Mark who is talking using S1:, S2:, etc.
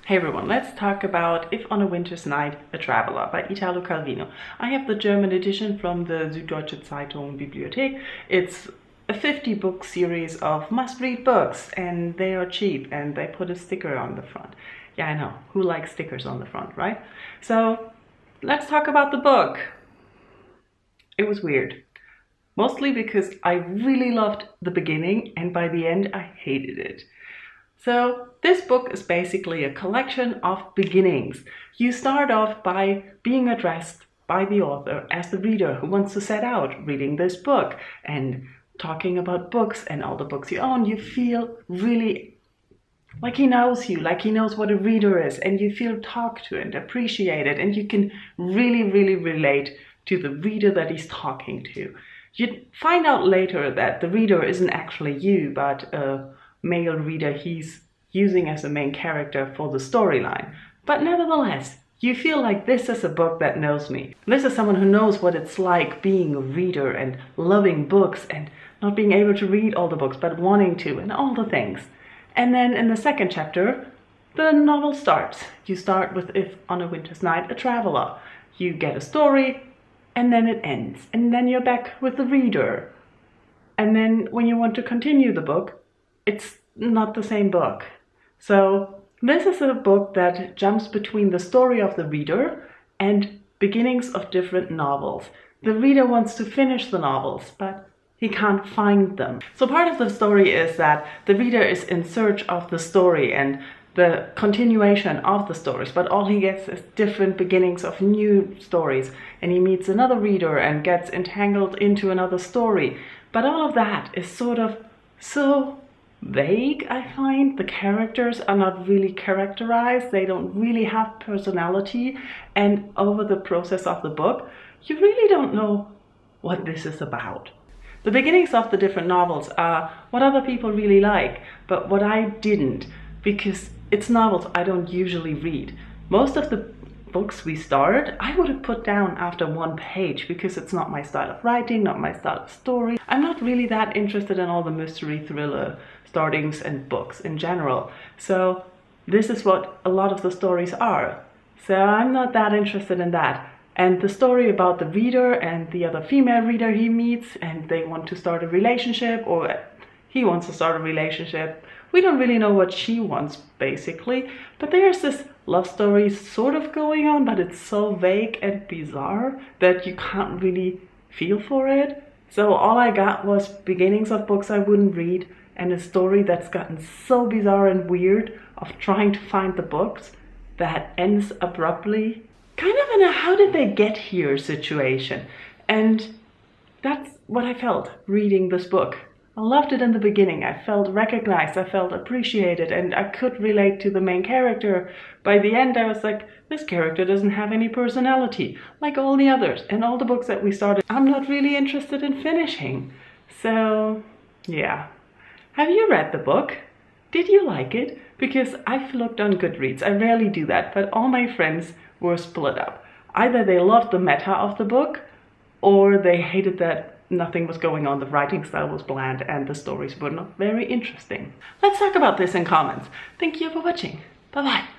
S1: Hey everyone, let's talk about If on a Winter's Night, a Traveler by Italo Calvino. I have the German edition from the Süddeutsche Zeitung Bibliothek. It's a 50-book series of must-read books, and they are cheap, and they put a sticker on the front. Yeah, I know. Who likes stickers on the front, right? So, let's talk about the book. It was weird. Mostly because I really loved the beginning, and by the end I hated it. So this book is basically a collection of beginnings. You start off by being addressed by the author as the reader who wants to set out reading this book and talking about books and all the books you own. You feel really like he knows you, like he knows what a reader is, and you feel talked to and appreciated, and you can really relate to the reader that he's talking to. You find out later that the reader isn't actually you, but a male reader he's using as a main character for the storyline. But nevertheless, you feel like this is a book that knows me. This is someone who knows what it's like being a reader and loving books and not being able to read all the books, but wanting to, and all the things. And then in the second chapter, the novel starts. You start with If on a Winter's Night, a Traveler. You get a story, and then it ends. And then you're back with the reader. And then when you want to continue the book, it's not the same book. So this is a book that jumps between the story of the reader and beginnings of different novels. The reader wants to finish the novels, but he can't find them. So part of the story is that the reader is in search of the story and the continuation of the stories, but all he gets is different beginnings of new stories, and he meets another reader and gets entangled into another story. But all of that is sort of so vague, I find. The characters are not really characterized, they don't really have personality, and over the process of the book, you really don't know what this is about. The beginnings of the different novels are what other people really like, but what I didn't, because it's novels I don't usually read. Most of the books we start, I would have put down after one page because it's not my style of writing, not my style of story. I'm not really that interested in all the mystery thriller startings and books in general. So this is what a lot of the stories are. So I'm not that interested in that. And the story about the reader and the other female reader he meets, and they want to start a relationship, or he wants to start a relationship. We don't really know what she wants, basically, but there's this love story sort of going on, but it's so vague and bizarre that you can't really feel for it. So all I got was beginnings of books I wouldn't read, and a story that's gotten so bizarre and weird of trying to find the books that ends abruptly, kind of in a how did they get here situation. And that's what I felt reading this book. I loved it in the beginning. I felt recognized, I felt appreciated, and I could relate to the main character. By the end, I was like, this character doesn't have any personality, like all the others. And all the books that we started, I'm not really interested in finishing. So, yeah. Have you read the book? Did you like it? Because I've looked on Goodreads. I rarely do that, but all my friends were split up. Either they loved the meta of the book, or they hated that nothing was going on, the writing style was bland, and the stories were not very interesting. Let's talk about this in comments. Thank you for watching. Bye bye.